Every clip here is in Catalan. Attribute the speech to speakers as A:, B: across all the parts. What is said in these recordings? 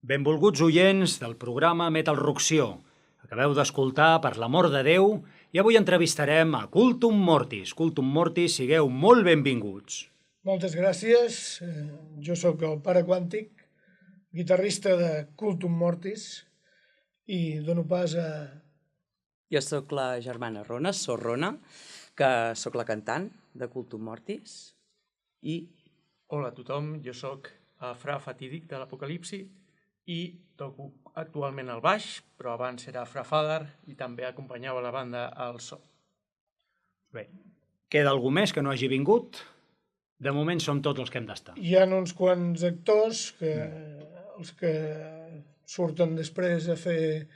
A: Benvolguts oients del programa Metal Rucció. Acabeu d'escoltar Per l'amor de Déu i avui entrevistarem a Cultum Mortis. Cultum Mortis, sigueu molt benvinguts.
B: Moltes gràcies. Jo sóc el Pare Quàntic, guitarrista de Cultum Mortis, i dono pas a...
C: Jo sóc la germana Rona, sóc Rona, que sóc la cantant de Cultum Mortis. I...
D: Hola a tothom, jo sóc Fra Fatídic de l'Apocalipsi i toco actualment el baix, però abans era Fra Fadar i també acompanyava la banda al so.
A: Bé, queda algú més que no hagi vingut? De moment som tots els que hem d'estar.
B: Hi ha uns quants actors, els que surten després a fer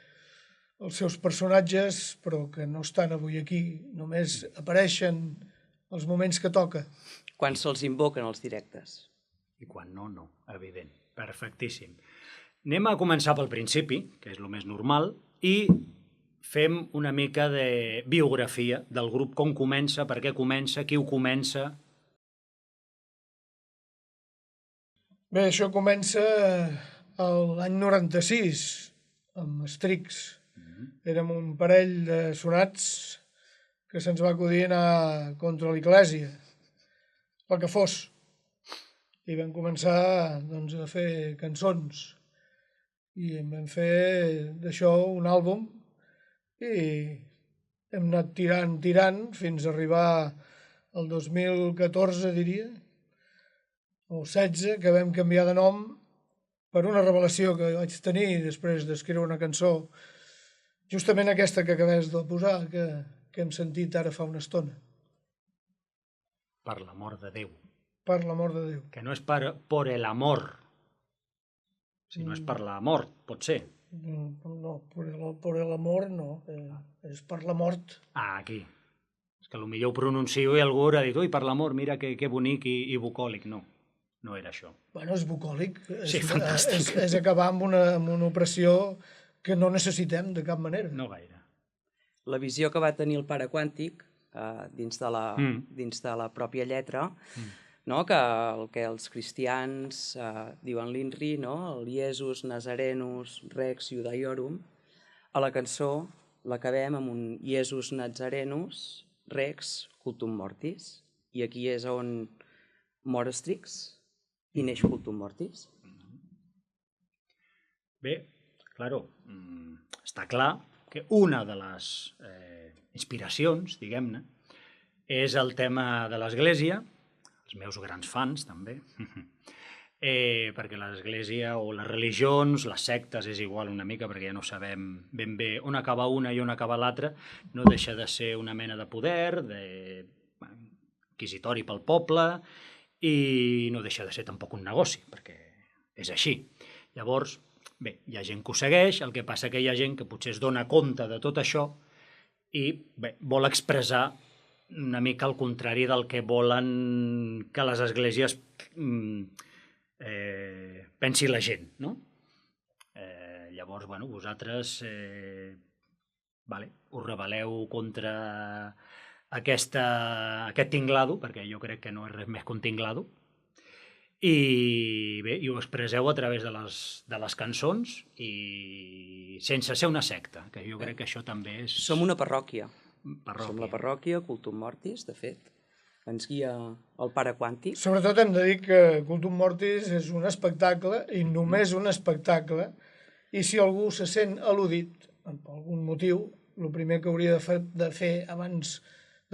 B: els seus personatges, però que no estan avui aquí, només apareixen els moments que toca.
C: Quan se'ls invoquen els directes.
A: I quan no, no, evident. Perfectíssim. Anem a començar pel principi, que és el més normal, i fem una mica de biografia del grup, com comença, per què comença, qui ho comença.
B: Bé, això comença l'any 96, amb Strix. Érem un parell de sonats que se'ns va acudir anar contra l'Església, el que fos. I vam començar doncs, a fer cançons. I en vam fer d'això un àlbum i hem anat tirant fins a arribar al 2014, diria, o 16, que vam canviar de nom per una revelació que vaig tenir després d'escriure una cançó, justament aquesta que acabes de posar, que hem sentit ara fa una estona.
A: Per l'amor de Déu.
B: Per l'amor de Déu.
A: Que no és por el amor, sinó és per la mort, pot ser.
B: No, por el amor no, és per la mort.
A: Ah, aquí. És que potser ho pronuncio i algú haurà dit, ui, per l'amor, mira que bonic i bucòlic. No, no era això.
B: Bueno, és bucòlic.
A: Sí, fantàstic.
B: És acabar amb una opressió que no necessitem de cap manera.
A: No gaire.
C: La visió que va tenir el Pare Quàntic dins de la pròpia lletra, no? Que el que els cristians diuen l'INRI, no? El Iesus Nazarenus Rex Iudaiorum, a la cançó l'acabem amb un Iesus Nazarenus Rex Cultum Mortis, i aquí és on mor Strix i neix Cultum Mortis.
A: Bé, claro, està clar que una de les inspiracions, diguem-ne, és el tema de l'Església, els meus grans fans també, perquè l'Església o les religions, les sectes és igual una mica perquè ja no sabem ben bé on acaba una i on acaba l'altra, no deixa de ser una mena de poder, inquisitori pel poble, i no deixa de ser tampoc un negoci, perquè és així. Llavors, bé, hi ha gent que ho segueix, el que passa que hi ha gent que potser es dona compte de tot això i bé, vol expressar una mica al contrari del que volen que les esglésies pensi la gent, no? Llavors, bueno, vosaltres us rebel·leu contra aquest tinglado, perquè jo crec que no és res més que un tinglado, i bé, i ho expresseu a través de les cançons i sense ser una secta, que jo crec que això també és...
C: Som una parròquia. Som la parròquia, Cultum Mortis, de fet. Ens guia el Pare Quàntic.
B: Sobretot hem de dir que Cultum Mortis és un espectacle, i només un espectacle, i si algú se sent al·ludit, per algun motiu, el primer que hauria de fer abans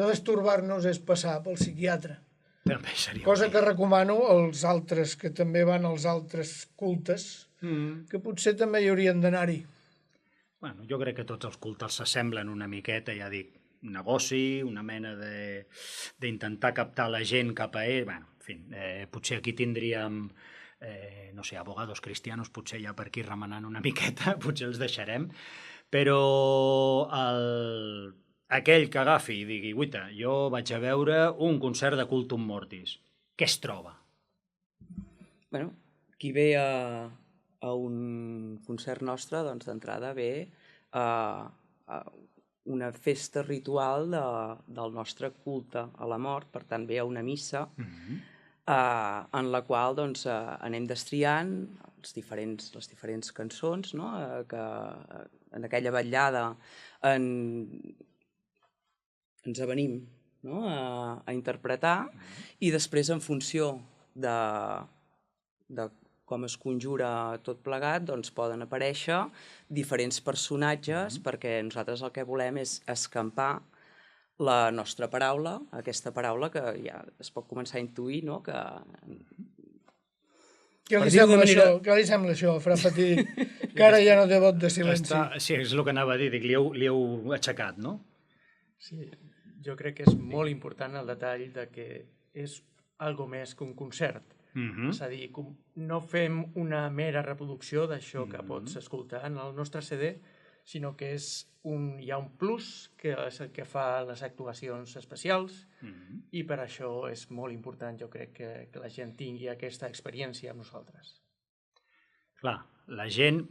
B: de destorbar-nos és passar pel psiquiatre.
A: També seria
B: cosa que recomano als altres, que també van als altres cultes, que potser també hi haurien d'anar-hi.
A: Bueno, jo crec que tots els cultes s'assemblen una miqueta, ja dic, negoci, una mena d'intentar captar la gent cap a ell. Bueno, en fi, potser aquí tindríem, no sé, abogados cristianos, potser ja per aquí remenant una miqueta, potser els deixarem, però aquell que agafi i digui, guaita, jo vaig a veure un concert de Cultum Mortis, què es troba?
C: Bueno, qui ve a un concert nostre, doncs d'entrada ve a una festa ritual del nostre culte a la mort, per tant ve a una missa en la qual anem destriant les diferents cançons, no? Que en aquella vetllada ens avenim, no? A interpretar, i després en funció de com es conjura tot plegat, doncs poden aparèixer diferents personatges, perquè nosaltres el que volem és escampar la nostra paraula, aquesta paraula que ja es pot començar a intuir, no? Que...
B: Què li sembla això, Fra Fatídic? Que ara ja no té vot de silenci.
A: Sí, és el que anava a dir, dic, li heu aixecat, no?
D: Sí, jo crec que és molt important el detall de que és algo més que un concert. És a dir, no fem una mera reproducció d'això que pots escoltar en el nostre CD, sinó que hi ha un plus que és el que fa les actuacions especials, i per això és molt important, jo crec, que la gent tingui aquesta experiència amb nosaltres.
A: Clar, la gent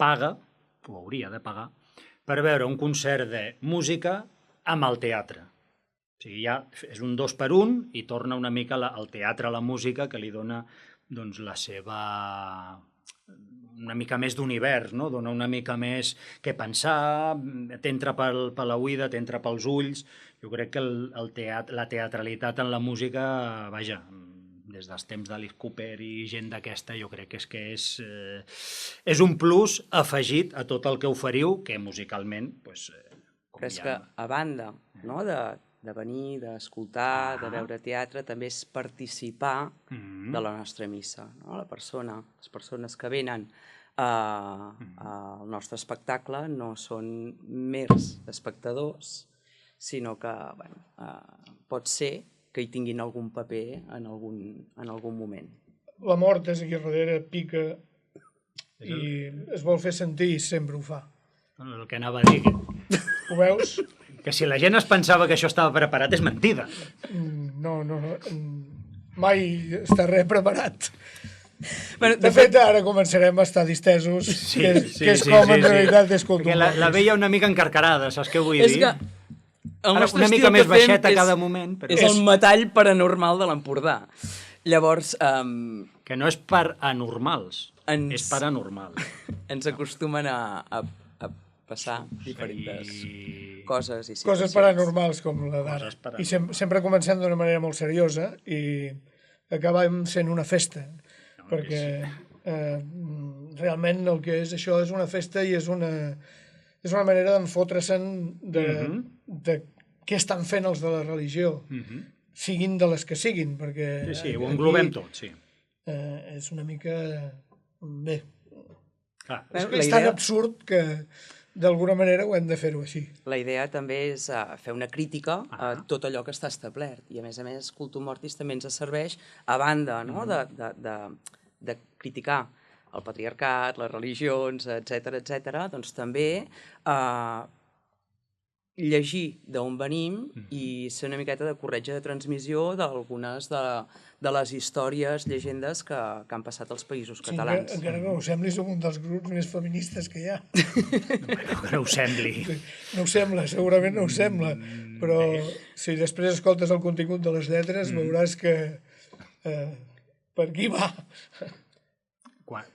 A: paga, o hauria de pagar, per veure un concert de música amb el teatre. O sigui, ja és un 2 per 1 i torna una mica al teatre, a la música, que li dona doncs, la seva... una mica més d'univers, no? Dona una mica més que pensar, t'entra per la oïda, t'entra pels ulls. Jo crec que la teatralitat en la música, vaja, des dels temps d'Alice Cooper i gent d'aquesta, jo crec que és un plus afegit a tot el que oferiu, que musicalment, doncs...
C: Però és que, a banda, no?, de venir, d'escoltar, de veure teatre, també és participar de la nostra missa. No? Les persones que venen al nostre espectacle no són mers espectadors, sinó que pot ser que hi tinguin algun paper en algun moment.
B: La mort és aquí darrere, pica, i es vol fer sentir i sempre ho fa.
A: El que anava a dir.
B: Ho veus?
A: Que si la gent es pensava que això estava preparat és mentida.
B: No. Mai està res preparat.
C: De
B: fet, ara començarem a estar distesos, que és com en realitat és cultura.
A: La veia una mica encarcarada, saps què vull dir?
C: És que el nostre
A: una mica més baixeta a cada moment.
C: És el metall paranormal de l'Empordà. Llavors...
A: Que no és per anormals, és paranormal.
C: Ens acostumen a passar diferents coses i situacions.
B: Coses paranormals com la d'ara. I sempre comencem d'una manera molt seriosa i acabem sent una festa, perquè realment el que és això és una festa i és una manera d'enfotre-se'n de què estan fent els de la religió, siguin de les que siguin, perquè...
A: Sí, ho englobem tot, sí.
B: És una mica... Bé,
C: és
B: tan absurd que d'alguna manera ho hem de fer-ho així.
C: La idea també és fer una crítica a tot allò que està establert, i a més Cultum Mortis també ens serveix, a banda de criticar el patriarcat, les religions, etc., doncs també llegir d'on venim i ser una miqueta de corretja de transmissió d'algunes de les històries, llegendes que han passat als països catalans.
B: Encara que no ho sembli, som un dels grups més feministes que hi ha.
A: Que no ho sembli.
B: No ho sembla, segurament no ho sembla, però si després escoltes el contingut de les lletres veuràs que per aquí va.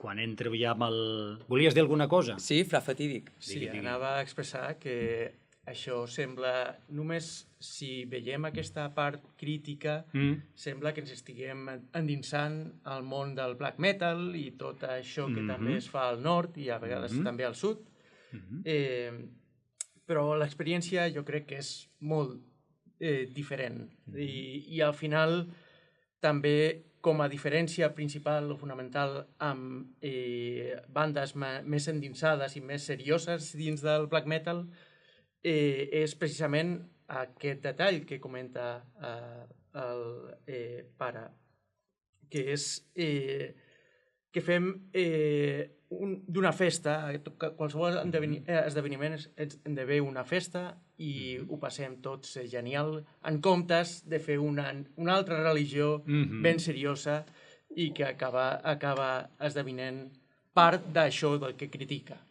A: Quan entro ja amb el... Volies dir alguna cosa?
C: Sí, Fra Fatídic.
D: Sí, anava a expressar que això sembla, només si veiem aquesta part crítica, sembla que ens estiguem endinsant al món del black metal i tot això que també es fa al nord i a vegades també al sud. Però l'experiència jo crec que és molt diferent. I al final també com a diferència principal o fonamental amb bandes més endinsades i més serioses dins del black metal és precisament aquest detall que comenta el pare, que és que fem d'una festa, qualsevol esdeveniment hem de veure una festa i ho passem tots genial, en comptes de fer una altra religió ben seriosa i que acaba esdevenint part d'això del que critica.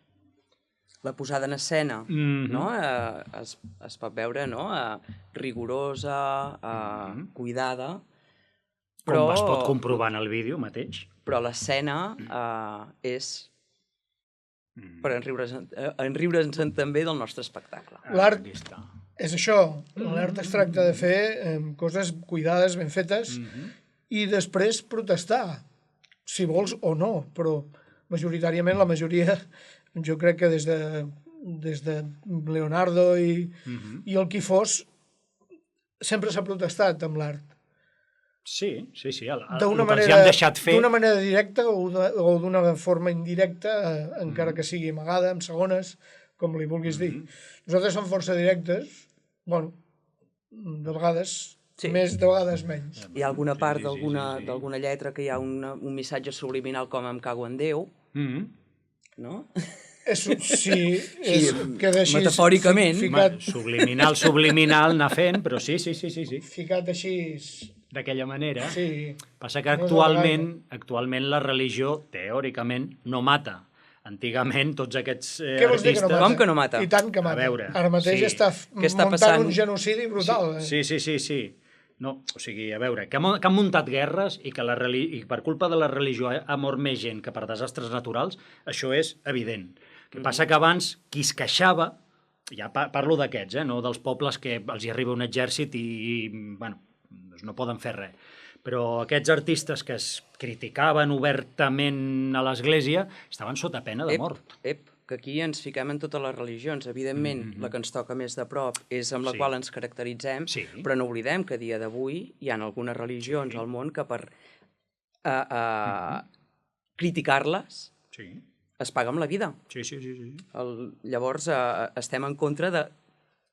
C: La posada en escena es pot veure rigorosa, cuidada,
A: Com es pot comprovar en el vídeo mateix.
C: Però l'escena és per enriure's també del nostre espectacle.
B: L'art
A: Aquí està.
B: és això, l'art es tracta de fer coses cuidades, ben fetes, i després protestar, si vols o no, però majoritàriament la majoria, jo crec que des de Leonardo i el qui fos, sempre s'ha protestat amb l'art.
A: Sí.
B: D'una
A: el que els hi han deixat fer...
B: D'una manera directa o d'una forma indirecta, encara que sigui amagada, amb segones, com li vulguis dir. Nosaltres som força directes, bueno, de vegades més, de vegades menys.
C: Hi ha alguna part d'alguna lletra que hi ha un missatge subliminal com em cago en Déu, no?
B: Sí, queda així...
C: Metafòricament.
A: Subliminal anar fent, però sí.
B: Ficat així...
A: D'aquella manera.
B: Sí.
A: Passa que actualment la religió, teòricament, no mata. Antigament, tots aquests
B: Què vols dir que no mata?
C: Com que no mata?
B: I tant que mata.
A: A veure,
B: ara mateix està muntant un genocidi brutal.
A: Sí. No, o sigui, a veure, que han muntat guerres i que i per culpa de la religió ha mort més gent que per desastres naturals, això és evident. El que passa que abans qui es queixava, ja parlo d'aquests, no dels pobles que els hi arriba un exèrcit i bueno, doncs no poden fer res. Però aquests artistes que es criticaven obertament a l'Església estaven sota pena de mort.
C: Que aquí ens fiquem en totes les religions. Evidentment, la que ens toca més de prop és amb la qual ens caracteritzem, però no oblidem que a dia d'avui hi ha algunes religions al món que per criticar-les es paga amb la vida.
A: Sí.
C: Llavors, estem en contra de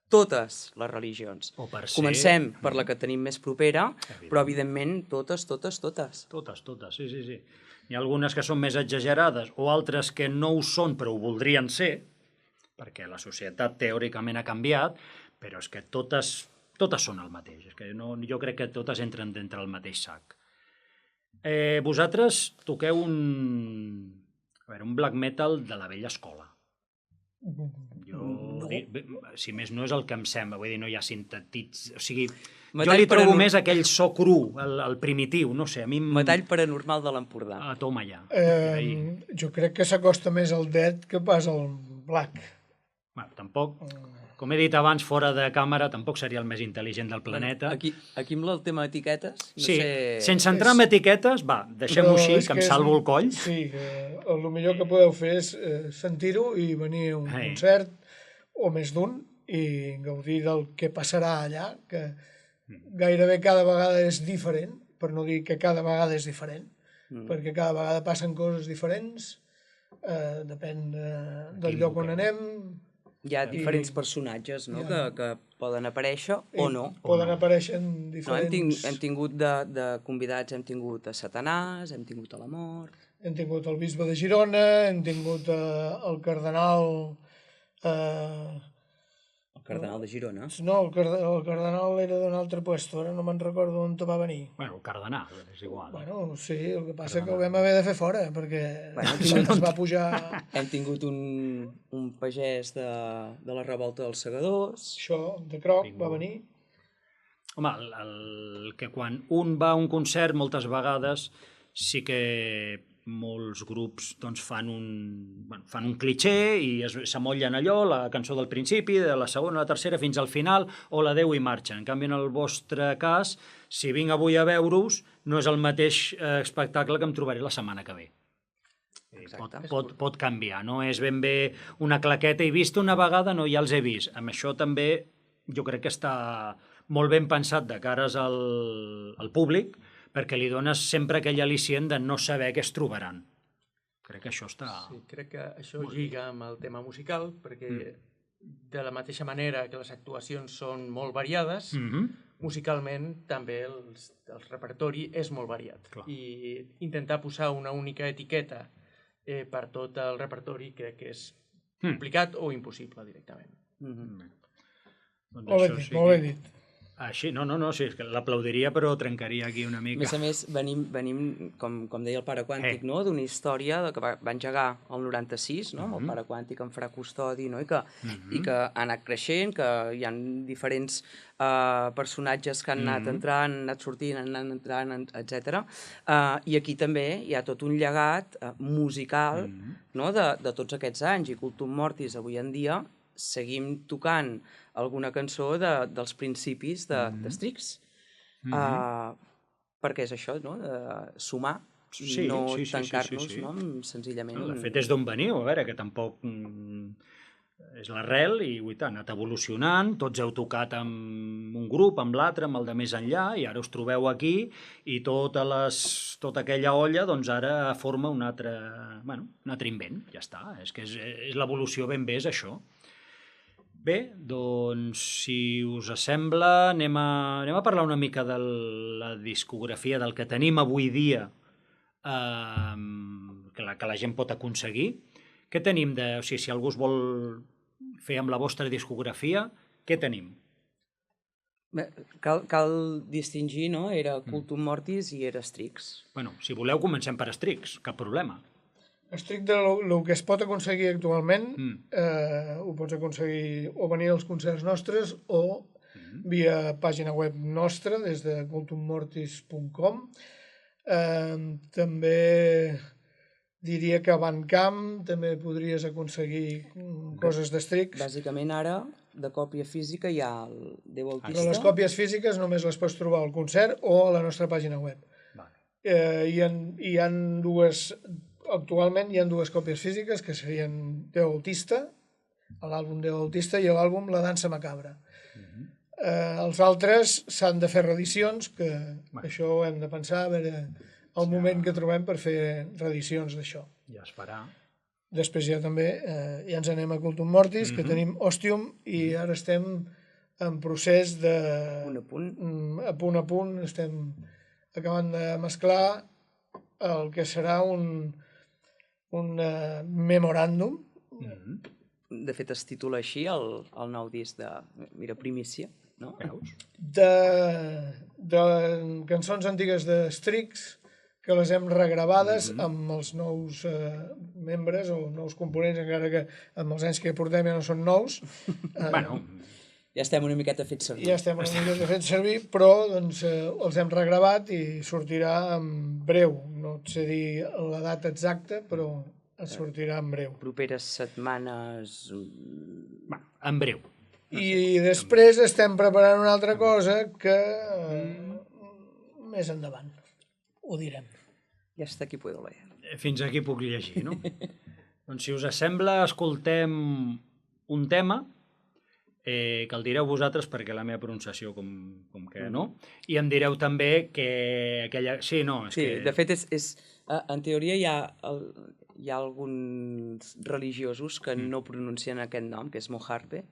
C: totes les religions. Comencem per la que tenim més propera, però evidentment totes.
A: Totes, sí. Hi ha algunes que són més exagerades o altres que no ho són però ho voldrien ser, perquè la societat teòricament ha canviat, però és que totes són el mateix. És que jo crec que totes entren dintre el mateix sac. Vosaltres toqueu un black metal de la vella escola. Si més no és el que em sembla, vull dir, no hi ha sintetits, o sigui, jo li trobo més aquell so cru, el primitiu, no sé, a mi...
C: Metall paranormal de l'Empordà.
A: Toma ja.
B: Jo crec que s'acosta més al dead que pas al black.
A: Bueno, tampoc, com he dit abans, fora de càmera, tampoc seria el més intel·ligent del planeta.
C: Aquí amb el tema etiquetes,
A: sí, sense entrar en etiquetes, va, deixem-ho així, que em salvo el coll.
B: Sí, el millor que podeu fer és sentir-ho i venir a un concert, o més d'un, i gaudir del que passarà allà, que gairebé cada vegada és diferent, per no dir que cada vegada és diferent, perquè cada vegada passen coses diferents, depèn del lloc on anem.
C: Hi ha diferents personatges, no?, que poden aparèixer o no.
B: Poden aparèixer en diferents...
C: Hem tingut de convidats, hem tingut a Satanàs, hem tingut a la mort...
B: Hem tingut el bisbe de Girona, hem tingut el cardenal...
C: El cardenal de Girona?
B: No, el cardenal era d'un altre puesto, ara no me'n recordo on va venir.
A: Bueno, el cardenal, és igual.
B: Bueno, sí, el que passa que ho vam haver de fer fora, perquè se'ns va pujar...
C: Hem tingut un pagès de la revolta dels segadors...
B: Això, de Croc, va venir.
A: Home, que quan un va a un concert, moltes vegades sí que molts grups doncs, fan un clitxé i s'amollen allò, la cançó del principi, de la segona, la tercera, fins al final, o la 10 i marxen. En canvi, en el vostre cas, si vinc avui a veure-us, no és el mateix espectacle que em trobaré la setmana que ve. Pot canviar, no és ben bé una claqueta i vist una vegada, no, ja els he vist. Amb això també jo crec que està molt ben pensat de cares al públic, perquè li dones sempre aquell al·licient de no saber què es trobaran. Crec que això està...
D: Sí, crec que això lliga amb el tema musical, perquè de la mateixa manera que les actuacions són molt variades, musicalment també el repertori és molt variat. I intentar posar una única etiqueta per tot el repertori crec que és complicat o impossible directament.
B: Molt ben dit.
A: Així, no, sí, és que l'aplaudiria però trencaria aquí una
C: A
A: mica.
C: més, venim com deia el Pare Quàntic, no? D'una història que va engegar el 96, no? Amb el Pare Quàntic en Fra Custodi, no? I que ha anat creixent, que hi ha diferents personatges que han anat entrant, han anat sortint, han anat entrant, etc. I aquí també hi ha tot un llegat musical, no? De tots aquests anys, i Cultum Mortis avui en dia seguim tocant alguna cançó dels principis de Strix, perquè és això, no? De sumar i no tancar-nos, no? Senzillament.
A: De fet, és d'on veniu, a veure, que tampoc és l'arrel i ha anat evolucionant, tots heu tocat amb un grup, amb l'altre, amb el de més enllà, i ara us trobeu aquí i tota aquella olla doncs ara forma un altre invent, ja està, és que és l'evolució ben bé, és això. Bé, doncs, si us sembla, anem a parlar una mica de la discografia del que tenim avui dia, que la gent pot aconseguir. Què tenim o sigui, si algú es vol fer amb la vostra discografia, què tenim?
C: Bé, cal distingir, no? Era Cultum Mortis i era Strix.
A: Bueno, si voleu, comencem per Strix, cap problema.
B: Estricte, el que es pot aconseguir actualment, ho pots aconseguir o venir als concerts nostres o via pàgina web nostra, des de cultummortis.com. També diria que a Bandcamp també podries aconseguir coses d'Strix.
C: Bàsicament ara, de còpia física, hi ha el Déu Autista.
B: Però les còpies físiques només les pots trobar al concert o a la nostra pàgina web. Hi ha dues... Actualment hi ha dues còpies físiques que serien Déu Autista, l'àlbum Déu Autista i l'àlbum La Dansa Macabra. Els altres s'han de fer reedicions, que això ho hem de pensar, a veure el moment que trobem per fer reedicions d'això.
A: Ja es farà.
B: Després ja també ja ens anem a Cultum Mortis, que tenim Ostium, i ara estem en procés de... A punt, estem acabant de mesclar el que serà un memoràndum.
C: De fet, es titula així el nou disc de... Mira, primícia, no?
A: Veus?
B: De cançons antigues de Strix, que les hem regravades amb els nous membres o nous components, encara que amb els anys que portem ja no són nous.
A: Bueno,
C: ja estem una miqueta fets servir.
B: Ja estem una miqueta fets servir, però doncs, els hem regravat i sortirà en breu. No et sé dir la data exacta, però et sortirà en breu.
C: Properes setmanes...
A: en breu.
B: I després estem preparant una altra cosa que més endavant ho direm.
C: Ja està aquí puedo leer.
A: Fins aquí puc llegir, no? Doncs si us sembla, escoltem un tema que el direu vosaltres perquè la meva pronunciació com que no, i em direu també que aquella... Sí, no, és que...
C: De fet, en teoria hi ha alguns religiosos que no pronuncien aquest nom, que és Mojarpe,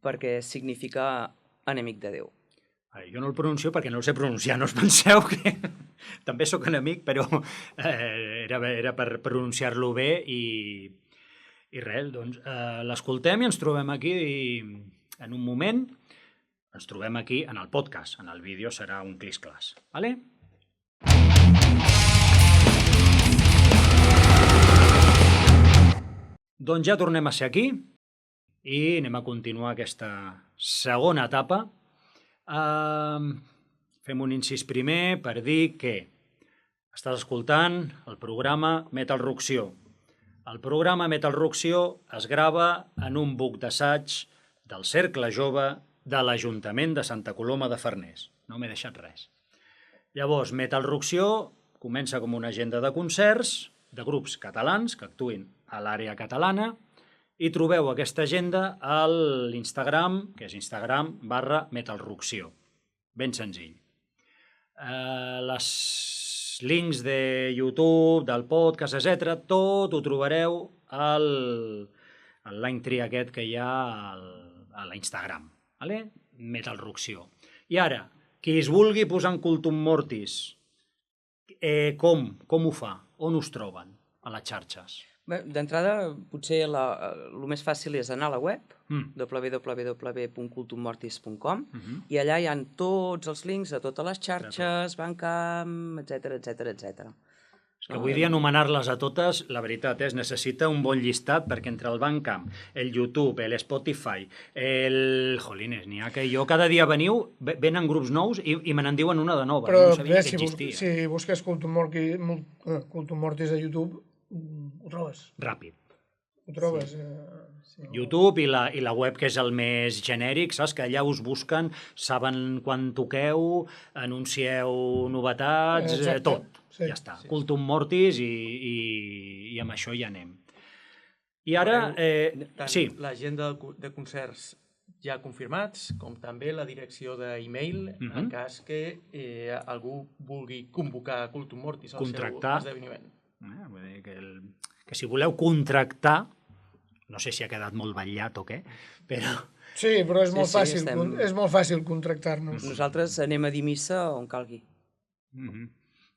C: perquè significa enemic de Déu.
A: Jo no el pronuncio perquè no el sé pronunciar, no us penseu que... També sóc enemic, però era per pronunciar-lo bé i res, doncs l'escoltem i ens trobem aquí en un moment, ens trobem aquí en el podcast, en el vídeo serà un clis-clas, vale? Doncs ja tornem a ser aquí i anem a continuar aquesta segona etapa. Fem un incís primer per dir que estàs escoltant el programa Metal Rucció. El programa Metal Rucció es grava en un buc d'assaig del Cercle Jove de l'Ajuntament de Santa Coloma de Farners. No m'he deixat res. Llavors, Metal Rucció comença com una agenda de concerts de grups catalans que actuïn a l'àrea catalana i trobeu aquesta agenda a l'Instagram, que és Instagram/Metalrucció. Ben senzill. Les links de YouTube, del podcast, etc., tot ho trobareu a l'Linktree aquest que hi ha a l'Instagram. Metalrucció. I ara, qui es vulgui posar en Cultum Mortis, com ho fa? On us troben? A les xarxes?
C: D'entrada, potser el més fàcil és anar a la web, www.cultummortis.com, i allà hi ha tots els links a totes les xarxes, Bandcamp, etc etc.
A: És que avui dia anomenar-les a totes, la veritat és, necessita un bon llistat, perquè entre el Bandcamp, el YouTube, l'Spotify, Jolines, n'hi ha que jo cada dia venen grups nous i me n'en diuen una de nova.
B: Però
A: no sabia que existia.
B: Si busques Cultum Mortis a YouTube, ho trobes.
A: Ràpid.
B: Ho trobes.
A: Sí. YouTube i la web, que és el més genèric, saps? Que allà us busquen, saben quan toqueu, anuncieu novetats, tot. Sí. Ja està. Sí. Cultum Mortis i amb això ja anem. I ara... sí.
D: L'agenda de concerts ja confirmats, com també la direcció d'e-mail, en cas que algú vulgui convocar Cultum Mortis al seu esdeveniment.
A: Vull dir que si voleu contractar, no sé si ha quedat molt ballat o què, però...
B: Sí, però és molt fàcil, és molt fàcil contractar-nos.
C: Nosaltres anem a dir missa on calgui.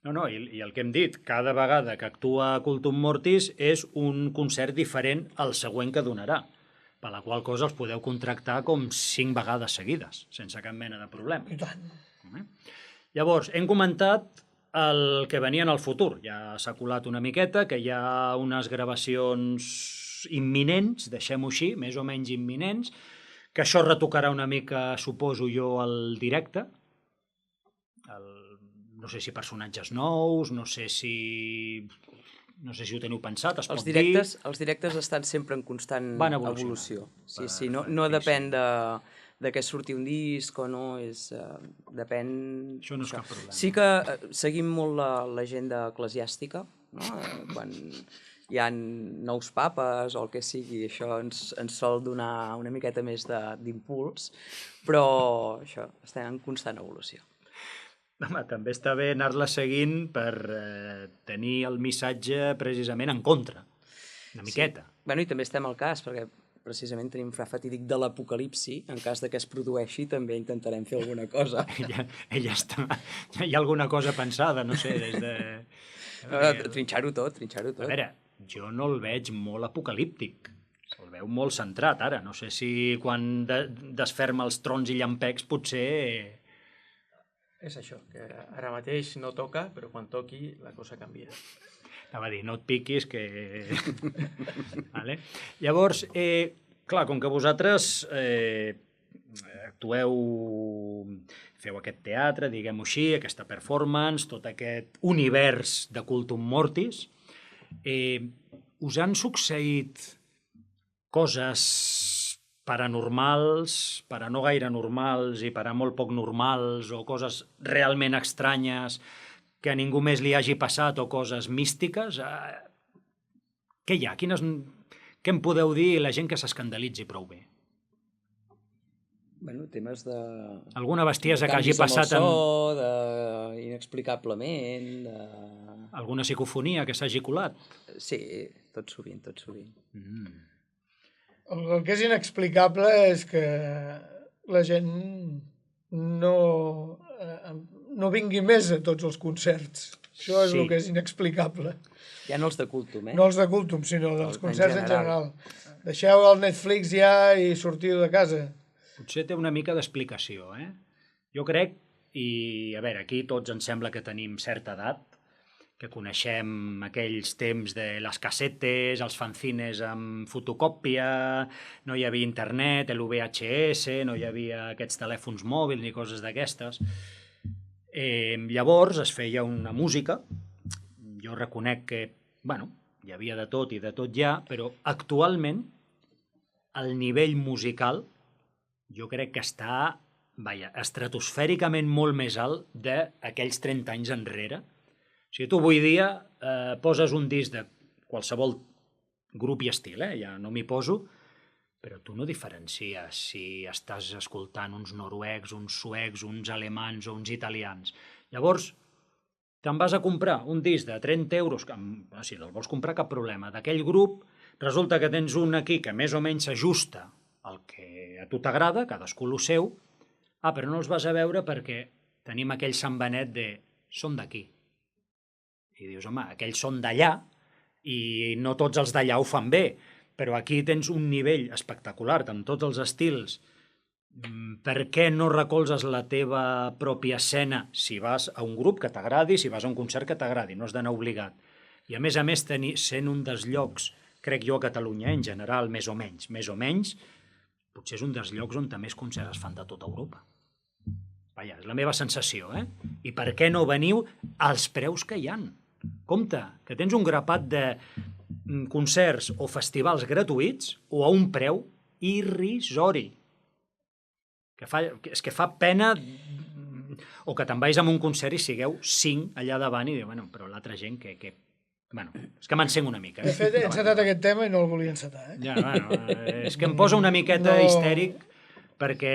A: No, i el que hem dit, cada vegada que actua Cultum Mortis és un concert diferent al següent que donarà, per la qual cosa els podeu contractar com 5 vegades seguides, sense cap mena de problema.
B: I tant.
A: Llavors, hem comentat el que venia en el futur. Ja s'ha colat una miqueta, que hi ha unes gravacions imminents, deixem-ho així, més o menys imminents, que això retocarà una mica, suposo jo, el directe. No sé si personatges nous, no sé si ho teniu pensat, es pot dir...
C: Els directes estan sempre en constant evolució. Sí, no depèn de què surti un disc o no, depèn...
A: Això no és cap problema.
C: Sí que seguim molt l'agenda eclesiàstica, no? Quan hi ha nous papes o el que sigui, això ens sol donar una miqueta més d'impuls, però això està en constant evolució.
A: Home, també està bé anar-la seguint per tenir el missatge precisament en contra, una miqueta.
C: Sí. I també estem al cas, perquè precisament tenim fra fatídic de l'apocalipsi, en cas de que es produeixi també intentarem fer alguna cosa.
A: Ella està... Hi ha alguna cosa pensada, no sé, des de...
C: Trinxar-ho tot.
A: A veure, jo no el veig molt apocalíptic. El veu molt centrat, ara. No sé si quan desferma els trons i llampecs potser...
D: És això, que ara mateix no toca, però quan toqui la cosa canvia.
A: Anava a dir, no et piquis, que... Vale. Llavors, clar, com que vosaltres actueu, feu aquest teatre, diguem-ho així, aquesta performance, tot aquest univers de Cultum Mortis, us han succeït coses paranormals, per a no gaire normals i per a molt poc normals, o coses realment estranyes que a ningú més li hagi passat, o coses místiques? Què hi ha? Què em podeu dir la gent que s'escandalitzi prou bé?
C: Temes de...
A: Alguna bestiesa que hagi passat
C: amb el so, inexplicablement...
A: Alguna psicofonia que s'hagi colat?
C: Sí, tot sovint.
B: El que és inexplicable és que la gent no vingui més a tots els concerts. Això és el que és inexplicable.
C: Ja no els de Cultum,
B: No els de Cultum, sinó dels concerts en general. Deixeu el Netflix ja i sortiu de casa.
A: Potser té una mica d'explicació, Jo crec, i a veure, aquí tots ens sembla que tenim certa edat, que coneixem aquells temps de les cassetes, els fanzines amb fotocòpia, no hi havia internet, l'VHS, no hi havia aquests telèfons mòbils ni coses d'aquestes. Llavors es feia una música, jo reconec que, hi havia de tot i de tot ja, però actualment el nivell musical jo crec que està, estratosfèricament molt més alt d'aquells 30 anys enrere. O sigui, tu avui dia poses un disc de qualsevol grup i estil, ja no m'hi poso, però tu no diferencies si estàs escoltant uns noruecs, uns suecs, uns alemans o uns italians. Llavors, te'n vas a comprar un disc de 30 euros, si te'l vols comprar cap problema, d'aquell grup, resulta que tens un aquí que més o menys s'ajusta al que a tu t'agrada, cadascú el seu, però no els vas a veure perquè tenim aquell sambanet de són d'aquí. I dius, home, aquells són d'allà i no tots els d'allà ho fan bé, però aquí tens un nivell espectacular, amb tots els estils. Per què no recolzes la teva pròpia escena si vas a un grup que t'agradi, si vas a un concert que t'agradi, no has d'anar obligat. I a més, sent un dels llocs, crec jo, a Catalunya, en general, més o menys, potser és un dels llocs on més concerts es fan de tota Europa. Vaja, és la meva sensació, eh? I per què no veniu als preus que hi ha? Compte, que tens un grapat de concerts o festivals gratuïts o a un preu irrisori. És que fa pena o que te'n vagis a un concert i sigueu 5 allà davant i diu, bueno, però l'altra gent que... Bueno, és que m'encenc una mica.
B: De fet, he encetat aquest tema i no el volia encetar, eh?
A: Ja, bueno, és que em posa una miqueta histèric perquè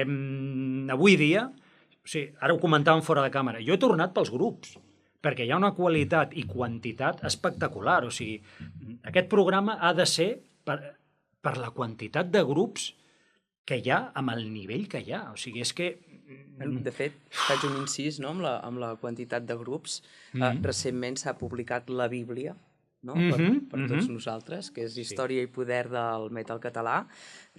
A: avui dia, o sigui, ara ho comentàvem fora de càmera, jo he tornat pels grups, perquè hi ha una qualitat i quantitat espectacular. O sigui, aquest programa ha de ser per la quantitat de grups que hi ha amb el nivell que hi ha. O sigui, és que...
C: De fet, faig un incís, no?, amb la quantitat de grups. Recentment s'ha publicat la Bíblia, no?, per tots nosaltres, que és Història i poder del metal català,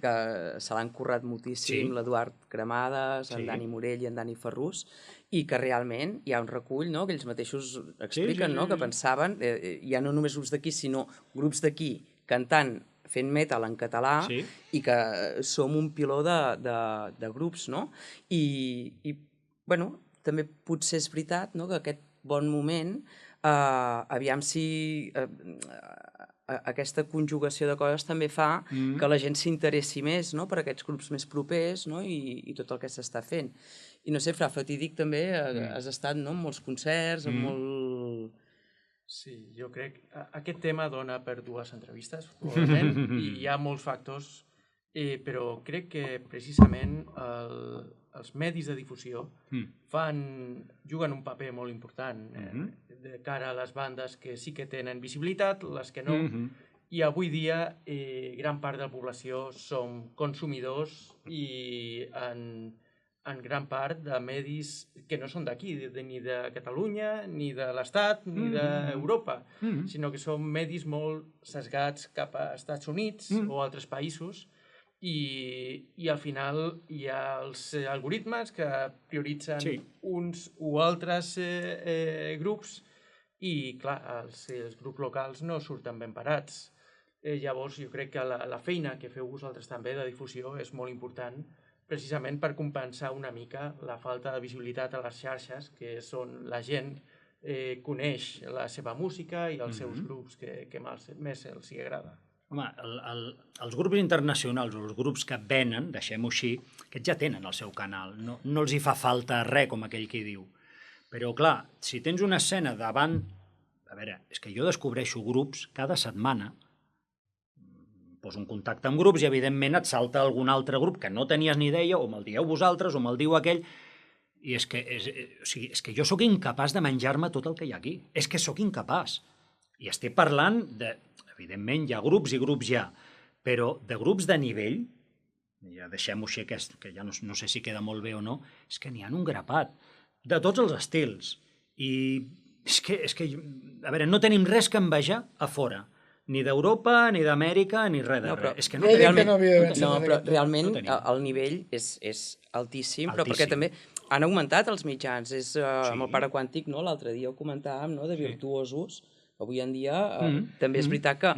C: que se l'han currat moltíssim l'Eduard Cremades, en Dani Morell i en Dani Ferrús, i que realment hi ha un recull, no?, que ells mateixos expliquen, no?, que pensaven, ja no només grups d'aquí, sinó grups d'aquí cantant, fent metal en català, i que som un piló de grups, no? I bueno, també potser és veritat, no?, que aquest bon moment, aviam si aquesta conjugació de coses també fa que la gent s'interessi més, no?, per aquests grups més propers, no?, i tot el que s'està fent. I no sé, Fra Fatídic també has estat, no?, en molts concerts, en molt...
D: Sí, jo crec que aquest tema dona per 2 entrevistes, probablement, i hi ha molts factors, però crec que precisament els medis de difusió juguen un paper molt important de cara a les bandes que sí que tenen visibilitat, les que no, i avui dia gran part de la població som consumidors i en gran part de medis que no són d'aquí, ni de Catalunya, ni de l'Estat, ni d'Europa, sinó que són medis molt sesgats cap a Estats Units o altres països, i al final hi ha els algoritmes que prioritzen uns o altres grups i, clar, els grups locals no surten ben parats. Llavors, jo crec que la feina que feu vosaltres també de difusió és molt important, precisament per compensar una mica la falta de visibilitat a les xarxes, que és on la gent coneix la seva música i els seus grups que més els agrada.
A: Home, els grups internacionals, els grups que venen, deixem-ho així, aquests ja tenen el seu canal, no els hi fa falta res, com aquell qui diu. Però, clar, si tens una escena davant... A veure, és que jo descobreixo grups cada setmana, poso un contacte amb grups i, evidentment, et salta algun altre grup que no tenies ni idea, o me'l dieu vosaltres, o me'l diu aquell, i és que jo sóc incapaç de menjar-me tot el que hi ha aquí. És que sóc incapaç. I estic parlant de... Evidentment, hi ha grups i grups ja, però de grups de nivell, ja deixem-ho així, que ja no sé si queda molt bé o no, és que n'hi ha un grapat, de tots els estils. I és que, a veure, no tenim res que envejar a fora, ni d'Europa, ni d'Amèrica, ni res de res. És que no
C: però realment el nivell és altíssim, però perquè també han augmentat els mitjans. Amb el Pare Quàntic, l'altre dia ho comentàvem, de virtuosos. Avui en dia també és veritat que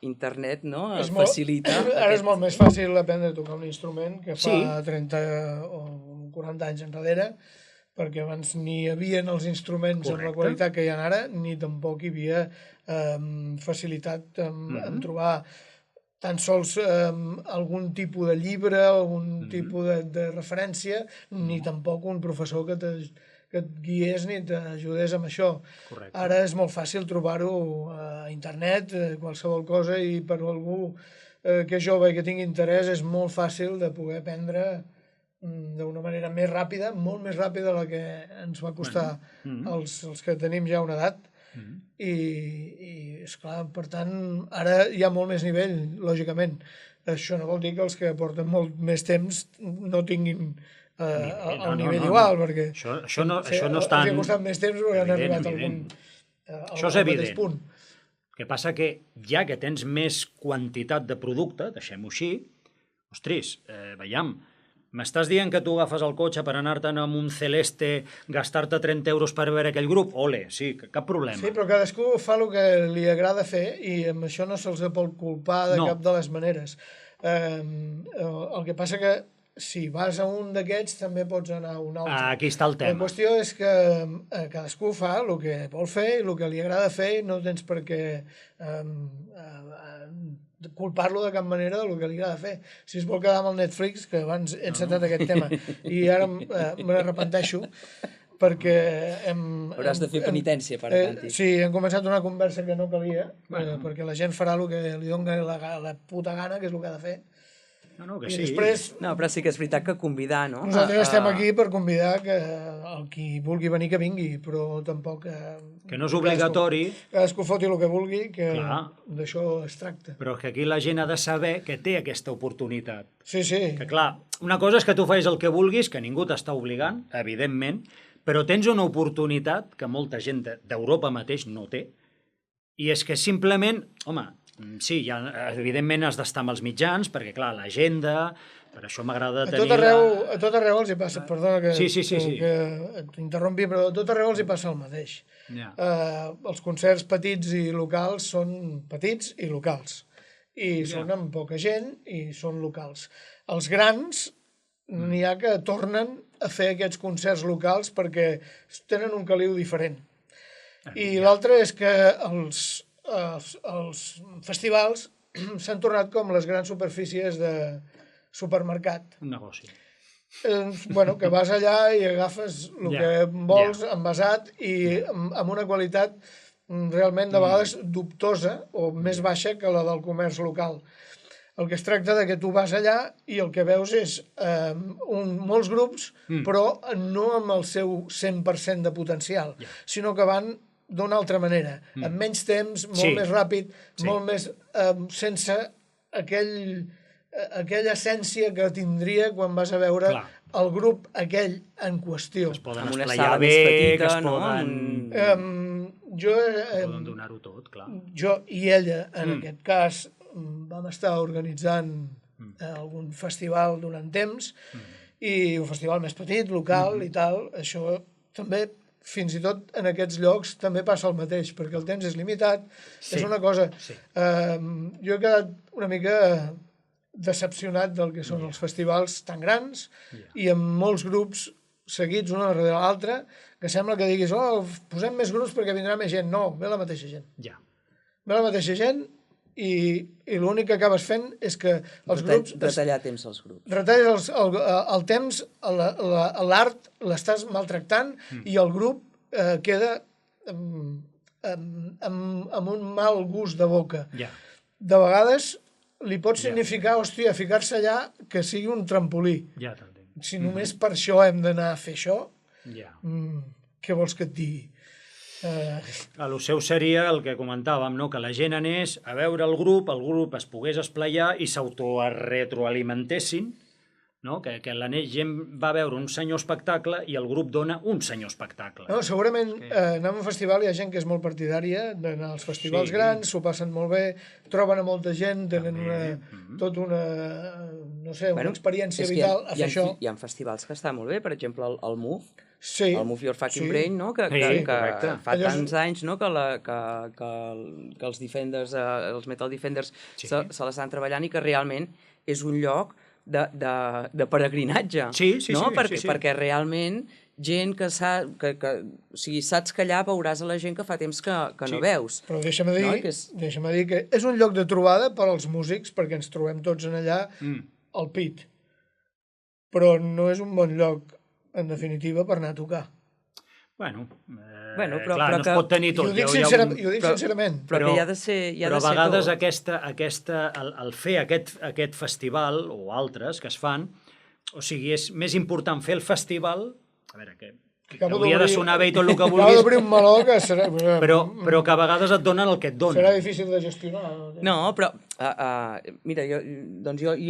C: internet facilita...
B: Ara és molt més fàcil aprendre a tocar un instrument que fa 30 o 40 anys enrere, perquè abans ni hi havia els instruments amb la qualitat que hi ha ara, ni tampoc hi havia facilitat en trobar tan sols algun tipus de llibre, algun tipus de referència, ni tampoc un professor que et guiés ni t'ajudés amb això. Ara és molt fàcil trobar-ho a internet, qualsevol cosa, i per algú que és jove i que tingui interès és molt fàcil de poder aprendre d'una manera més ràpida, molt més ràpida de la que ens va costar els que tenim ja una edat. I esclar, per tant, ara hi ha molt més nivell, lògicament. Això no vol dir que els que porten molt més temps no tinguin el nivell igual, perquè
A: això no està...
B: Els que ha costat més temps han arribat a algun mateix punt.
A: El que passa que ja que tens més quantitat de producte, deixem-ho així, ostris, veiem, m'estàs dient que tu agafes el cotxe per anar-te'n amb un Celeste, gastar-te 30 euros per veure aquell grup? Ole, sí, cap problema.
B: Sí, però cadascú fa el que li agrada fer i amb això no se'ls pot culpar de cap de les maneres. El que passa que si vas a un d'aquests també pots anar a un altre.
A: Aquí està el tema.
B: La qüestió és que cadascú fa el que vol fer i el que li agrada fer i no tens per què culpar-lo de cap manera del que li agrada fer. Si es vol quedar amb el Netflix, que abans he encetat aquest tema, i ara me n'arrepenteixo, perquè
C: hauràs de fer penitència per Quàntic.
B: Sí, hem començat una conversa que no calia, perquè la gent farà el que li doni la puta gana, que és el que ha de fer.
A: Que
B: I
A: sí.
B: després...
C: No, però sí que és veritat que convidar, no?
B: Nosaltres estem aquí per convidar que el qui vulgui venir que vingui, però tampoc...
A: Que no és obligatori.
B: Cadascú foti el que vulgui, que
A: Clar.
B: d'això es tracta.
A: Però que aquí la gent ha de saber que té aquesta oportunitat.
B: Sí, sí.
A: Que clar, una cosa és que tu facis el que vulguis, que ningú t'està obligant, evidentment, però tens una oportunitat que molta gent d'Europa mateix no té, i és que simplement, home, sí, ja, evidentment has d'estar amb els mitjans, perquè clar, l'agenda, per això m'agrada tenir...
B: A tot arreu els hi passa, perdona que t'interrompi, però a tot arreu els hi passa el mateix. Els concerts petits i locals són petits i locals, i són amb poca gent i són locals. Els grans n'hi ha que tornen a fer aquests concerts locals perquè tenen un caliu diferent. I l'altre és que els festivals s'han tornat com les grans superfícies de supermercat.
A: Un negoci.
B: Que vas allà i agafes el que vols envasat i amb una qualitat realment de vegades dubtosa o més baixa que la del comerç local. El que es tracta de que tu vas allà i el que veus és molts grups, però no amb el seu 100% de potencial, sinó que van d'una altra manera, amb menys temps, molt més ràpid, molt més sense aquella essència que tindria quan vas a veure el grup aquell en qüestió.
A: Es poden
C: Amb una
A: esplaiar
C: sala
A: bé,
C: més petita,
A: que es
C: no?
A: poden donar-ho tot, clar.
B: Jo i ella, en aquest cas, vam estar organitzant algun festival durant temps, i un festival més petit, local i tal, això també, fins i tot en aquests llocs, també passa el mateix, perquè el temps és limitat, és una cosa... Jo he quedat una mica decepcionat del que són els festivals tan grans i amb molts grups seguits un darrere l'altre, que sembla que diguis, posem més grups perquè vindrà més gent. No, ve la mateixa gent. Ve la mateixa gent i l'únic que acabes fent és que els grups...
C: Retallar temps als grups.
B: Retalles el temps, l'art l'estàs maltractant i el grup queda amb un mal gust de boca. De vegades li pot significar, hòstia, ficar-se allà que sigui un trampolí. Si només per això hem d'anar a fer això, què vols que et digui?
A: El seu seria el que comentàvem, no? Que la gent anés a veure el grup es pogués esplaiar i s'autoretroalimentessin, no? Que la gent va veure un senyor espectacle i el grup dona un senyor espectacle.
B: No, segurament anar a un festival hi ha gent que és molt partidària d'anar als festivals grans, s'ho passen molt bé, troben a molta gent, tenen una experiència vital a fer això.
C: Hi ha festivals que està molt bé, per exemple el MUF,
B: Sí,
C: el Move Your Fucking Brain, no? Que fa tants anys, no? que els Defenders, els Metal Defenders se l'estan treballant i que realment és un lloc de peregrinatge. Perquè realment gent que saps que allà veuràs a la gent que fa temps que no veus.
B: Però deixa'm dir que és un lloc de trobada per als músics, perquè ens trobem tots en allà al pit. Però no és un bon lloc, en definitiva, per anar a tocar.
A: Bueno,
C: però
A: no es pot tenir tot.
B: I ho dic sincerament.
C: Però que hi ha de ser
A: Però a vegades el fer aquest festival, o altres que es fan, o sigui, és més important fer el festival, a veure, que hauria de sonar bé i tot el que vulguis,
B: d'obrir un meló que serà...
A: però que a vegades et donen el que et donen.
B: Serà difícil de gestionar.
C: No, però, mira, jo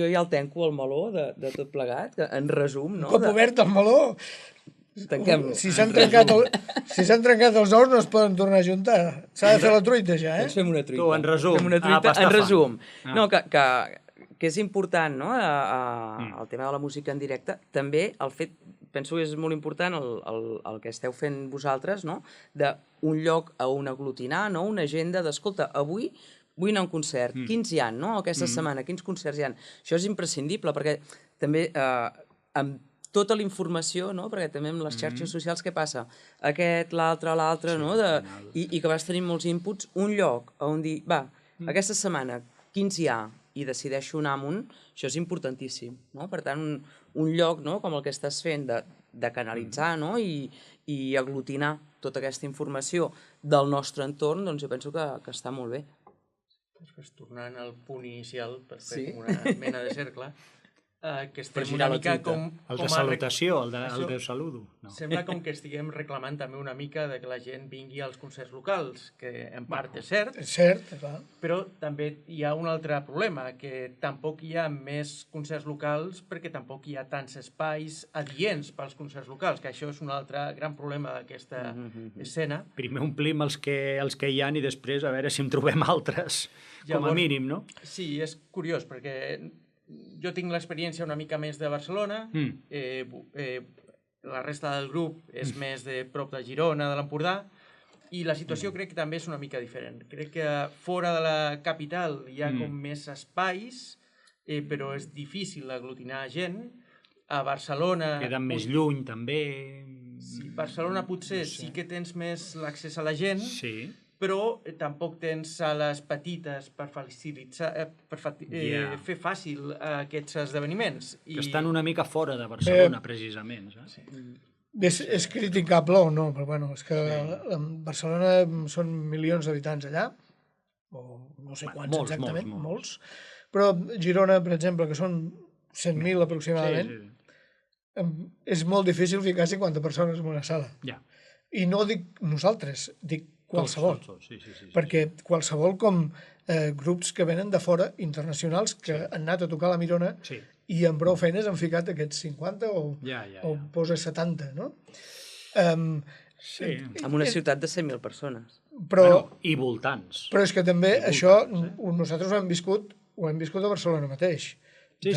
C: ja el tenco el meló de tot plegat, en resum, no?
B: Cop obert el meló!
C: Tanquem-lo.
B: Si s'han trencat els ous no es poden tornar a juntar. S'ha de fer la truita ja,
C: Doncs fem una truita.
A: Tu, en resum.
C: Fem una truita,
A: pasta
C: en resum.
A: fan.
C: No, que és important, no?, el tema de la música en directe. També el fet, penso que és molt important el que esteu fent vosaltres, no?, d'un lloc a on aglutinar, no?, una agenda d'escolta, avui vull anar a un concert, quins hi ha, no?, aquesta setmana, quins concerts hi ha. Això és imprescindible, perquè també amb tota la informació, no?, perquè també amb les xarxes socials què passa? Aquest, l'altre, no?, i que vas tenir molts inputs, un lloc on dir, va, aquesta setmana, quins hi ha? I decideixo anar amunt, això és importantíssim, no? Per tant, un lloc, no?, com el que estàs fent, de canalitzar, no?, i aglutinar tota aquesta informació del nostre entorn, doncs jo penso que està molt bé.
D: Després, tornant al punt inicial, per fer com una mena de cercle, que estem
C: girar
D: una
C: la
D: mica
C: truita.
A: El de salutació, el de saludo. No.
D: Sembla com que estiguem reclamant també una mica de que la gent vingui als concerts locals, que en part és cert,
B: És cert, clar.
D: però també hi ha un altre problema, que tampoc hi ha més concerts locals perquè tampoc hi ha tants espais adients pels concerts locals, que això és un altre gran problema d'aquesta escena.
A: Primer omplim els que hi ha i després a veure si en trobem altres, com a
D: Llavors,
A: mínim, no?
D: Sí, és curiós, perquè jo tinc l'experiència una mica més de Barcelona, la resta del grup és més de prop de Girona, de l'Empordà, i la situació crec que també és una mica diferent. Crec que fora de la capital hi ha com més espais, però és difícil aglutinar gent. A Barcelona...
A: Queden més lluny, també.
D: Sí, Barcelona potser sí que tens més l'accés a la gent,
A: Sí.
D: però tampoc tens sales petites per facilitar, fer fàcil aquests esdeveniments.
A: Que estan una mica fora de Barcelona, precisament. Saps?
B: És criticable o no, però bueno, és que Barcelona són milions d'habitants allà, o no sé quants exactament, molts. Però Girona, per exemple, que són 100.000 aproximadament, és molt difícil ficar 50 persones en una sala.
A: Ja.
B: I no dic nosaltres, dic qualsevol.
A: Sí.
B: Perquè qualsevol com grups que venen de fora, internacionals, que han anat a tocar la Mirona i amb prou feines han ficat aquests 50 o posa 70, no?
A: Sí.
C: En una ciutat de 100.000 persones.
A: I voltants.
B: Però és que també això nosaltres ho hem viscut a Barcelona mateix.
A: Sí.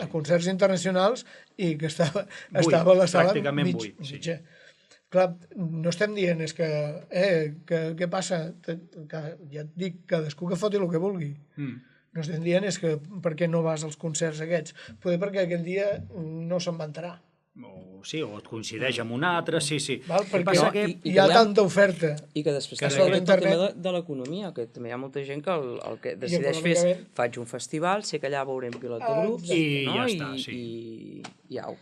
B: A concerts internacionals i que estava a la sala mitja. Clar, no estem dient és que què passa? Ja et dic, cadascú que foti el que vulgui. No estem dient és que per què no vas als concerts aquests? Poder perquè aquell dia no se'n vantarà.
A: Sí, o et coincideix amb un altre, sí.
B: Perquè hi ha tanta oferta.
C: I que després també el tema de l'economia, que també hi ha molta gent que el que decideix fer és faig un festival, sé que allà veurem pilot de grups,
A: i ja està,
C: i au.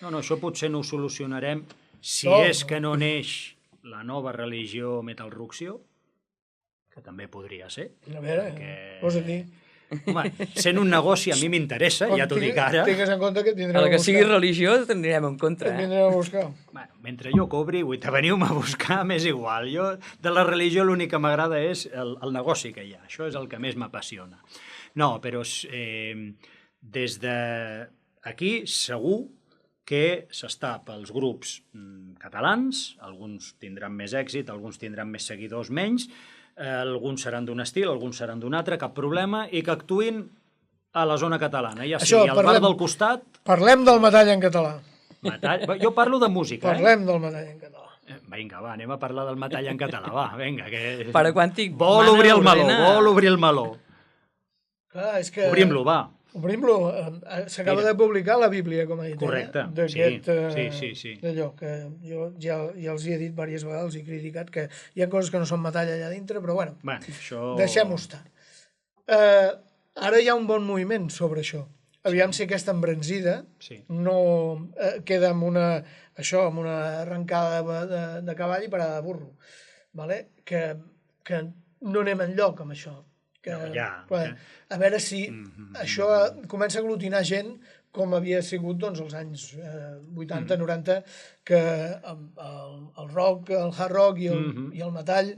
A: No, això potser no ho solucionarem si és que no neix la nova religió Metal-Ruxio, que també podria ser.
B: A veure, posa a dir.
A: Home, sent un negoci a mi m'interessa, ja t'ho dic ara.
B: Tingues en compte que et vindrem
C: a buscar. A la que sigui religió tindrem en compte.
B: Et vindrem a buscar.
A: Bueno, mentre jo cobri, veniu-me a buscar, m'és igual. Jo, de la religió, l'únic que m'agrada és el negoci que hi ha. Això és el que més m'apassiona. No, però des d'aquí segur que s'està pels grups catalans, alguns tindran més èxit, alguns tindran més seguidors, menys, alguns seran d'un estil, alguns seran d'un altre, cap problema, i que actuïn a la zona catalana, ja sigui al bar del costat...
B: Parlem del metall en català.
A: Jo parlo de música,
B: Parlem del metall en català.
A: Vinga, va, anem a parlar del metall en català, va, vinga.
C: Paraquàntic
A: vol obrir el meló.
B: Clar, és que...
A: Obrim-lo, va.
B: Obrim-lo. S'acaba de publicar la Bíblia, com ha dit.
A: Correcte,
B: sí. D'allò que jo ja els he dit diverses vegades, els he criticat, que hi ha coses que no són metall allà dintre, però bueno, deixem-ho estar. Ara hi ha un bon moviment sobre això. Aviam si aquesta embranzida no queda amb una arrencada de cavall i parada de burro. Que no anem enlloc amb això. A veure si això comença a aglutinar gent com havia sigut als anys 80-90, que el rock, el hard rock i el metall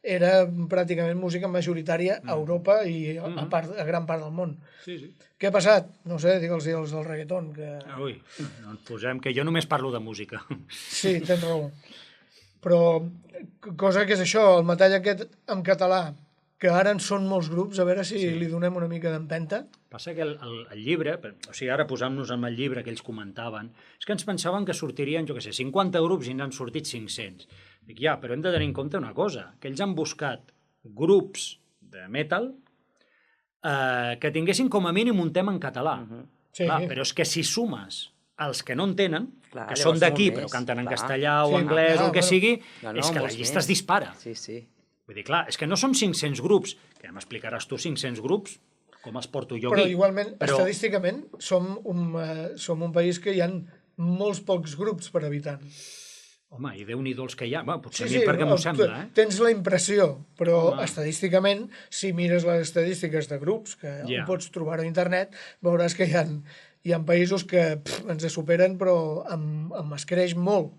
B: era pràcticament música majoritària a Europa i a gran part del món.
A: Sí, sí.
B: Què ha passat? No sé, digue'ls els del reggaeton. Que...
A: Ui, no ens posem, que jo només parlo de música.
B: Sí, tens raó. Però cosa que és això, el metall aquest en català, que ara en són molts grups, a veure si li donem una mica d'empenta.
A: Passa que el llibre, o sigui, ara posant-nos amb el llibre que ells comentaven, és que ens pensaven que sortirien, jo què sé, 50 grups i n'han sortit 500. Dic, ja, però hem de tenir en compte una cosa, que ells han buscat grups de metal que tinguessin com a mínim un tema en català.
B: Sí.
A: Clar, però és que si sumes els que no en tenen,
C: Clar,
A: que
C: llavors
A: són d'aquí
C: molt
A: però
C: més,
A: canten en
C: clar.
A: castellà o
B: Sí,
A: anglès o el que
B: bueno.
A: sigui,
C: No,
A: és que la
C: molts
A: llista es
C: més.
A: dispara.
C: Sí, sí.
A: Vull dir, clar, és que no són 500 grups, que ja m'explicaràs tu 500 grups, com els porto jo
B: Però
A: aquí.
B: igualment, estadísticament, som un país que hi ha molts pocs grups per habitant.
A: Home, i Déu-n'hi-do els que hi ha. Bueno, potser a mi perquè m'ho sembla, eh?
B: Tens la impressió, però
A: Home.
B: estadísticament, si mires les estadístiques de grups, que
A: Ja.
B: ho pots trobar a internet, veuràs que hi ha països que ens superen, però amb escreix molt.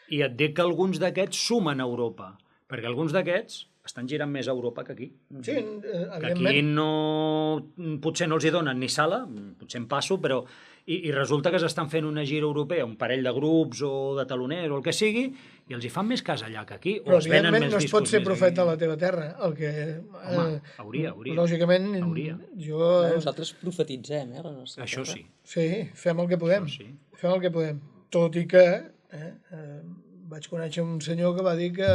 A: I et dic que alguns d'aquests sumen a Europa, perquè alguns d'aquests estan girant més a Europa que aquí.
B: Sí,
A: Que aquí
B: evidentment.
A: no, potser no els hi donen ni sala, potser em passo, però i resulta que s'estan fent una gira europea, un parell de grups o de taloners o el que sigui, i els hi fan més cas allà que aquí, o
B: Però
A: es venen
B: evidentment
A: més
B: no es pot
A: discos
B: ser
A: més
B: profeta a
A: aquí.
B: la teva terra. El que,
A: Home, hauria.
B: Lògicament,
A: Hauria.
B: jo...
C: Nosaltres profetitzem, la nostra
A: Això
C: terra.
A: sí.
B: Sí, fem el que podem.
A: Això sí.
B: Fem el que podem. Tot i que vaig conèixer un senyor que va dir que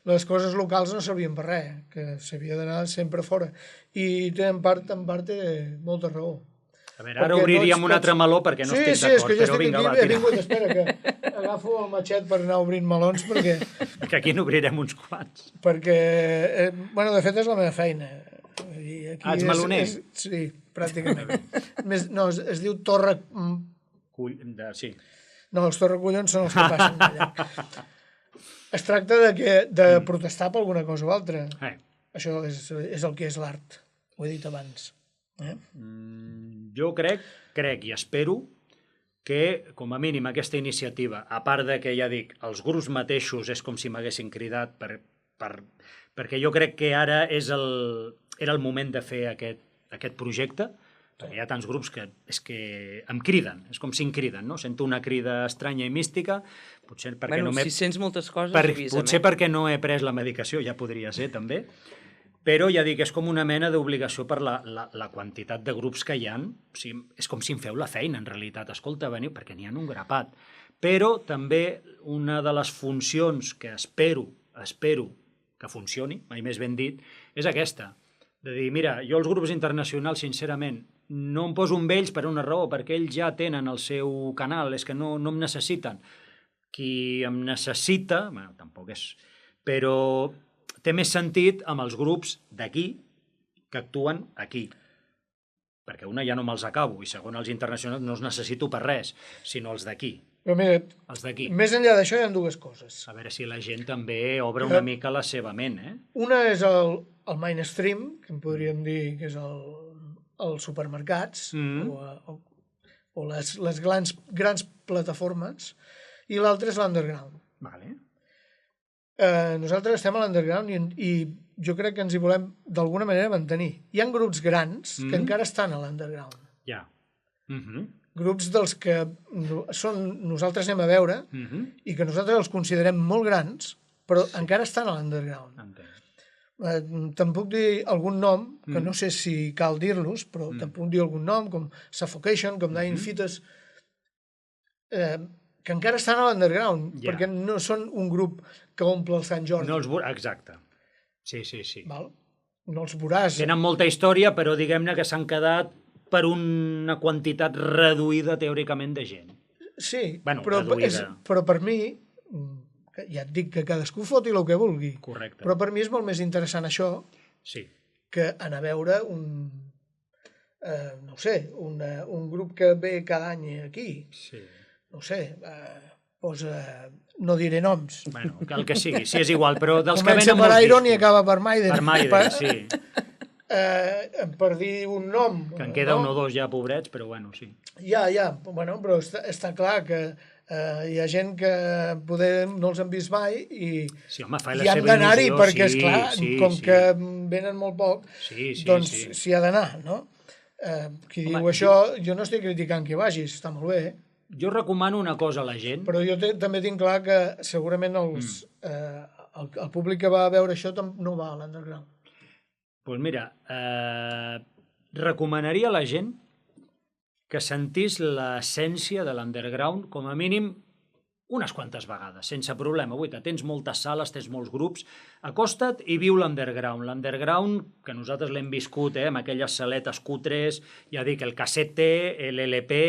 B: les coses locals no servien per res, que s'havia d'anar sempre fora. I té en part té molta raó.
A: A veure, ara obriríem un altre meló perquè no estic
B: Sí, és
A: d'acord,
B: que jo
A: però
B: estic
A: vinga,
B: aquí,
A: va,
B: he
A: tira.
B: vingut, espera, que agafo el matxet per anar obrint melons
A: Que aquí n'obrirem uns quants.
B: perquè bueno, de fet és la meva feina. I aquí
A: Ah, ets meloner?
B: Sí, pràcticament. No, es diu torre...
A: Sí.
B: No, els torrecollons són els que passen allà. Es tracta de protestar per alguna cosa o altra. Això és el que és l'art. Ho he dit abans.
A: Jo crec i espero que, com a mínim, aquesta iniciativa, a part de que, ja dic, els grups mateixos és com si m'haguessin cridat perquè jo crec que ara era el moment de fer aquest projecte, perquè hi ha tants grups que és que em criden, és com si em criden, no? Sento una crida estranya i mística, potser perquè
C: Bueno,
A: no m'he...
C: si sents moltes coses,
A: Potser perquè no he pres la medicació, ja podria ser, també, però ja dic, és com una mena d'obligació per la quantitat de grups que hi ha. O sigui, és com si em feu la feina, en realitat. Escolta, veniu, perquè n'hi ha un grapat. Però també una de les funcions que espero que funcioni, mai més ben dit, és aquesta. De dir, mira, jo els grups internacionals, sincerament, no em poso amb ells per una raó, perquè ells ja tenen el seu canal, és que no em necessiten. Qui em necessita, bueno, tampoc és... Però té més sentit amb els grups d'aquí que actuen aquí. Perquè una ja no me'ls acabo i segon els internacionals no els necessito per res, sinó els d'aquí.
B: Però mira,
A: Els d'aquí.
B: més enllà d'això hi ha dues coses.
A: A veure si la gent també obre una mica la seva ment, eh?
B: Una és el mainstream, que en podríem dir que és els supermercats o les grans plataformes, i l'altra és l'underground.
A: Vale.
B: Nosaltres estem a l'underground i jo crec que ens hi volem d'alguna manera mantenir. Hi ha grups grans que encara estan a l'underground.
A: Ja.
B: Grups dels que nosaltres anem a veure i que nosaltres els considerem molt grans, però encara estan a l'underground.
A: Entenc.
B: Te'n puc dir algun nom, que no sé si cal dir-los, però te'n puc dir algun nom, com Suffocation, com Dying Fetus, que encara estan a l'underground, perquè no són un grup que omple el Sant Jordi.
A: No els exacte. Sí.
B: Val? No els veuràs.
A: Tenen molta història, però diguem-ne que s'han quedat per una quantitat reduïda, teòricament, de gent.
B: Sí,
A: Bueno,
B: però
A: reduïda.
B: Per mi, ja et dic que cadascú foti el que vulgui,
A: Correcte.
B: però per mi és molt més interessant això
A: Sí.
B: que anar a veure no sé, un grup que ve cada any aquí.
A: Sí.
B: No sé, no diré noms.
A: Bueno, que el que sigui, sí, és igual, però dels que
B: Comença
A: venen
B: per
A: molts
B: Iron i
A: discos.
B: acaba per Maiden.
A: Per Maiden, sí.
B: Per dir un nom.
A: Que en queda un o dos ja, pobrets, però bueno, sí.
B: Ja, bueno, però està clar que Hi ha gent que poder no els han vist mai i
A: Sí, home, fa
B: i
A: la
B: han
A: seva
B: d'anar-hi
A: il·lusió.
B: perquè, esclar, com que venen molt poc, doncs s'hi ha d'anar, no? Qui diu això, jo no estic criticant que vagis, està molt bé,
A: Jo recomano una cosa a la gent.
B: però jo també tinc clar que segurament el públic que va a veure això no va a l'underground.
A: Doncs mira, recomanaria a la gent que sentís l'essència de l'underground com a mínim unes quantes vegades, sense problema. Avui tens moltes sales, tens molts grups, acosta't i viu l'underground. L'underground, que nosaltres l'hem viscut, amb aquelles saletes cutres, ja dic, el cassette, l'LP,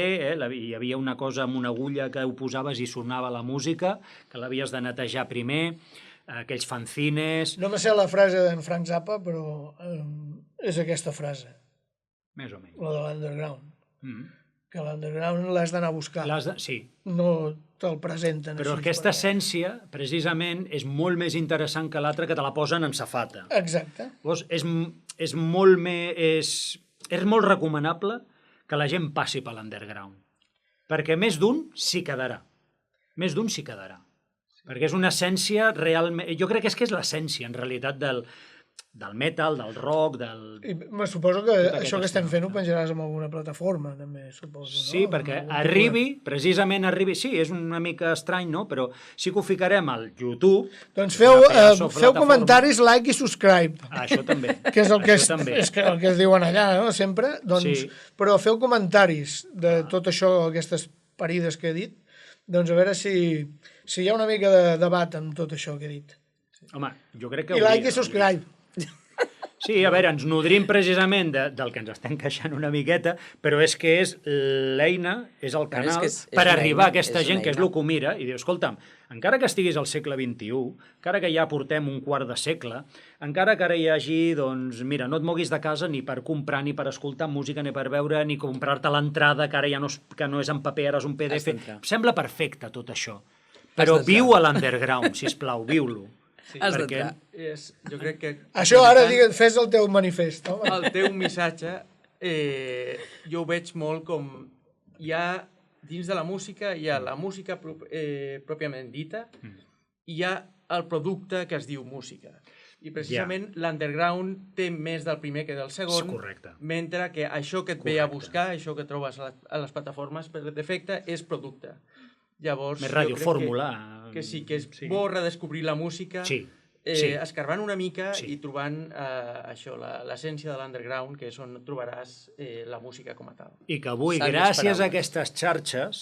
A: hi havia una cosa amb una agulla que ho posaves i sonava la música, que l'havies de netejar primer, aquells fanzines...
B: No me sé la frase d'en Frank Zappa, però és aquesta frase.
A: Més o menys.
B: La de l'underground. Que l'underground l'has d'anar a buscar.
A: Sí.
B: No te'l presenten.
A: Però aquesta essència, precisament, és molt més interessant que l'altra que te la posen en safata.
B: Exacte.
A: Llavors, és molt més... És molt recomanable que la gent passi per l'underground. Perquè més d'un s'hi quedarà. Més d'un s'hi quedarà. Perquè és una essència realment... Jo crec que és l'essència, en realitat, del metal, del rock,
B: I me suposo que això que estem fent ho penjaràs en alguna plataforma, també, suposo, no?
A: Sí, perquè precisament arribi... Sí, és una mica estrany, no? Però sí que ho ficarem al YouTube.
B: Doncs feu comentaris, like i subscribe.
A: Això també.
B: Que és el que es diuen allà, no? Sempre. Doncs, però feu comentaris de tot això, aquestes parides que he dit, doncs a veure si hi ha una mica de debat amb tot això que he dit.
A: Home, jo crec que...
B: I like i subscribe.
A: Sí, a veure, ens nodrim precisament del que ens estem queixant una miqueta, però és que és l'eina, és el canal per arribar a aquesta gent que és el que ho mira i diu, escolta'm, encara que estiguis al segle XXI, encara que ja portem un quart de segle, encara que ara hi hagi, doncs, mira, no et moguis de casa ni per comprar, ni per escoltar música, ni per veure, ni comprar-te l'entrada, que ara ja no és en paper, ara és un PDF. Em sembla perfecte tot això. Però viu a l'underground, sisplau, viu-lo.
D: Sí, perquè jo crec que...
B: Això ara fes el teu manifest. Home.
D: El teu missatge jo ho veig molt com hi ha dins de la música, hi ha la música pròpiament dita i hi ha el producte que es diu música. I precisament l'underground té més del primer que del segon, mentre que això que et ve a buscar, això que trobes a les plataformes per defecte, és producte. Llavors,
A: més radiofórmula.
D: Que sí, que és bo redescobrir la música, escarbant una mica i trobant això, l'essència de l'underground, que és on trobaràs la música com a tal.
A: I que avui, gràcies a aquestes xarxes,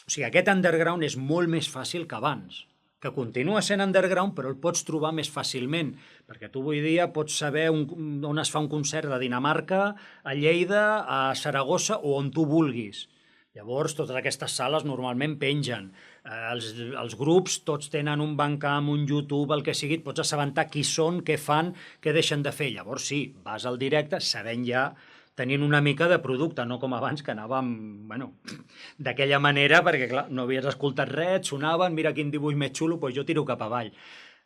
A: o sigui, aquest underground és molt més fàcil que abans, que continua sent underground, però el pots trobar més fàcilment, perquè tu avui dia pots saber on es fa un concert de Dinamarca, a Lleida, a Saragossa o on tu vulguis. Llavors, totes aquestes sales normalment pengen. Els grups tots tenen un Bandcamp, un YouTube, el que sigui, et pots assabentar qui són, què fan, què deixen de fer. Llavors sí, vas al directe sabent ja, tenint una mica de producte, no com abans que anàvem, bueno, d'aquella manera, perquè clar, no havies escoltat res, sonaven, mira quin dibuix més xulo, doncs jo tiro cap avall.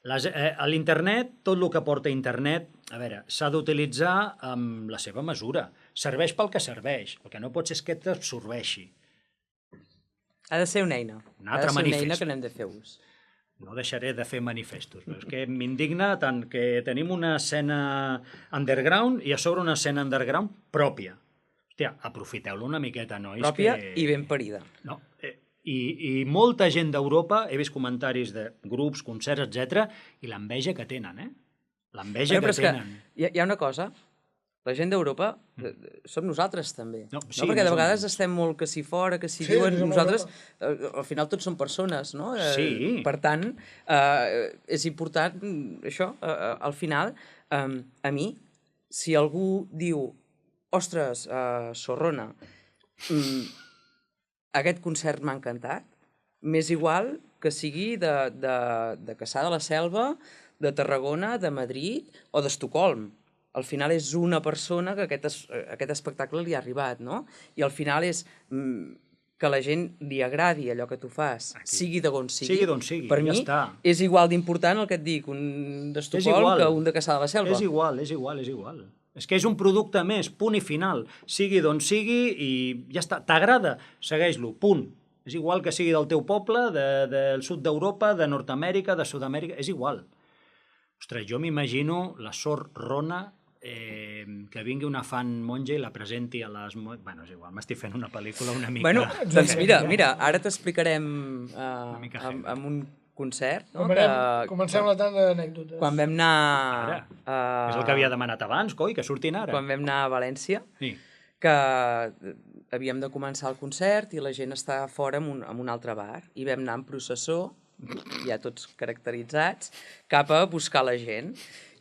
A: A l'internet, tot el que porta internet, a veure, s'ha d'utilitzar amb la seva mesura. Serveix pel que serveix. El que no pot ser és que t'absorbeixi.
C: Ha de ser una eina.
A: Un altre manifest.
C: Ha de ser una eina que n'hem de fer ús.
A: No deixaré de fer manifestos. Però és que m'indigna tant que tenim una escena underground i a sobre una escena underground pròpia. Hòstia, aprofiteu-lo una miqueta, nois.
C: Pròpia i ben parida.
A: No, i molta gent d'Europa, he vist comentaris de grups, concerts, etc, i l'enveja que tenen, L'enveja que tenen.
C: Hi ha una cosa, la gent d'Europa som nosaltres també,
A: no?
C: Perquè de vegades estem molt que si fora, que si diuen, nosaltres al final tots som persones, no?
A: Sí.
C: Per tant, és important això, al final, a mi, si algú diu, ostres, Sorrona, aquest concert m'ha encantat, m'és igual que sigui de Cassà de la Selva, de Tarragona, de Madrid o d'Estocolm. Al final és una persona que aquest espectacle li ha arribat, no? I al final és que la gent li agradi allò que tu fas, sigui d'on sigui.
A: Sigui d'on sigui,
C: per mi és igual d'important el que et dic, un d'Estocolm que un de Cassà de la Selva.
A: És igual. És que és un producte més, punt i final. Sigui d'on sigui i ja està. T'agrada? Segueix-lo, punt. És igual que sigui del teu poble, del sud d'Europa, de Nord-Amèrica, de Sud-amèrica, és igual. Ostres, jo m'imagino la Sor Rona, que vingui una fan monja i la presenti a les... Bueno, és igual, m'estic fent una pel·lícula una mica...
C: Bueno, doncs mira, ara t'explicarem amb un concert, no?
B: Comencem la tanda d'anècdotes.
C: Quan vam anar...
A: Ara, és el que havia demanat abans, coi, que surtin ara.
C: Quan vam anar a València,
A: Sí.
C: que havíem de començar el concert i la gent estava fora en un altre bar. I vam anar en processó, ja tots caracteritzats, cap a buscar la gent.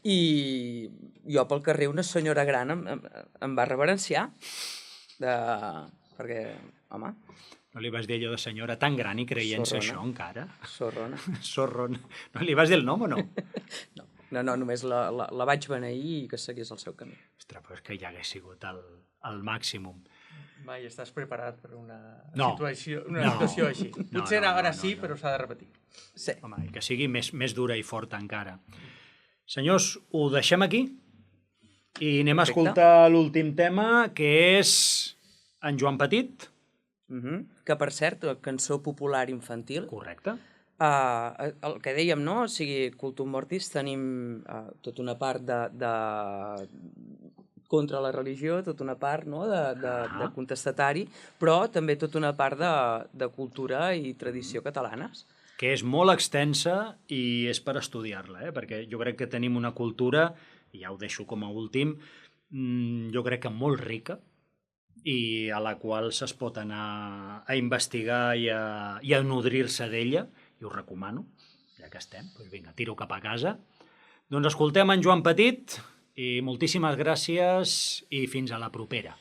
C: I jo pel carrer una senyora gran em va reverenciar, perquè, home...
A: No li vas dir allò de senyora tan gran i creient-se això encara?
C: Sorrona.
A: Sorrona. No li vas dir el nom o no?
C: No, només la vaig beneir i que seguís el seu camí.
A: Ostres, però és que ja hagués sigut el màximum.
D: Mai estàs preparat per una
A: No.
D: situació així. Potser ara sí, però s'ha de repetir.
C: Sí.
A: Home, que sigui més dura i forta encara. Senyors, ho deixem aquí i anem a escoltar l'últim tema, que és en Joan Petit.
C: Que, per cert, cançó popular infantil.
A: Correcte.
C: El que dèiem, no? O sigui, Cultum Mortis tenim tota una part de contra la religió, tota una part, no? de contestatari, però també tota una part de cultura i tradició catalanes.
A: Que és molt extensa i és per estudiar-la, perquè jo crec que tenim una cultura, i ja ho deixo com a últim, jo crec que molt rica, i a la qual es pot anar a investigar i a nodrir-se d'ella, i ho recomano, ja que estem, doncs vinga, tiro cap a casa. Doncs escoltem en Joan Petit, i moltíssimes gràcies i fins a la propera.